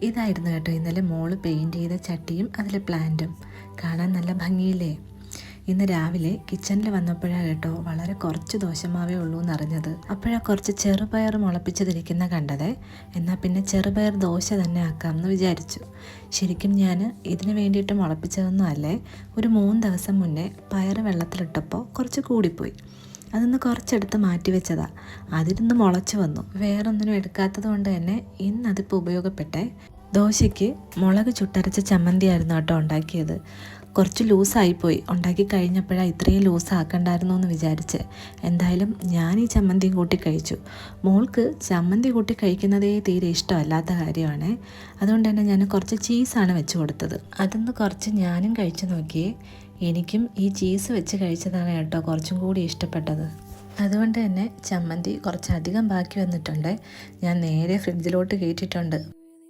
ഇതായിരുന്നു കേട്ടോ ഇന്നലെ മോള് പെയിൻറ് ചെയ്ത ചട്ടിയും അതിലെ പ്ലാന്റും. കാണാൻ നല്ല ഭംഗിയില്ലേ? ഇന്ന് രാവിലെ കിച്ചണിൽ വന്നപ്പോഴാണ് കേട്ടോ വളരെ കുറച്ച് ദോശമാവേ ഉള്ളൂ എന്നറിഞ്ഞത്. അപ്പോഴാണ് കുറച്ച് ചെറുപയർ മുളപ്പിച്ചതിരിക്കുന്ന കണ്ടത്. എന്നാൽ പിന്നെ ചെറുപയർ ദോശ തന്നെ ആക്കാമെന്ന് വിചാരിച്ചു. ശരിക്കും ഞാൻ ഇതിന് വേണ്ടിയിട്ട് മുളപ്പിച്ചതൊന്നും അല്ലേ. ഒരു 3 ദിവസം മുന്നേ പയർ വെള്ളത്തിലിട്ടപ്പോൾ കുറച്ച് കൂടിപ്പോയി. അതൊന്ന് കുറച്ചെടുത്ത് മാറ്റി വെച്ചതാ. അതിരുന്ന് മുളച്ച് വന്നു. വേറൊന്നിനും എടുക്കാത്തത് കൊണ്ട് തന്നെ ഇന്നതിപ്പോൾ ഉപയോഗപ്പെട്ടെ. ദോശയ്ക്ക് മുളക് ചുട്ടരച്ച ചമ്മന്തിയായിരുന്നു കേട്ടോ ഉണ്ടാക്കിയത്. കുറച്ച് ലൂസായിപ്പോയി. ഉണ്ടാക്കി കഴിഞ്ഞപ്പോഴാണ് ഇത്രയും ലൂസാക്കണ്ടായിരുന്നു എന്ന് വിചാരിച്ച്. എന്തായാലും ഞാൻ ഈ ചമ്മന്തിയും കൂട്ടി കഴിച്ചു. മോൾക്ക് ചമ്മന്തി കൂട്ടി കഴിക്കുന്നതേ തീരെ ഇഷ്ടമല്ലാത്ത കാര്യമാണ്. അതുകൊണ്ട് തന്നെ ഞാൻ കുറച്ച് ചീസാണ് വെച്ച് കൊടുത്തത്. അതൊന്ന് കുറച്ച് ഞാനും കഴിച്ചു നോക്കിയേ. എനിക്കും ഈ ചീസ് വെച്ച് കഴിച്ചതാണ് കേട്ടോ കുറച്ചും കൂടി ഇഷ്ടപ്പെട്ടത്. അതുകൊണ്ട് തന്നെ ചമ്മന്തി കുറച്ചധികം ബാക്കി വന്നിട്ടുണ്ട്. ഞാൻ നേരെ ഫ്രിഡ്ജിലോട്ട് കയറ്റിയിട്ടുണ്ട്.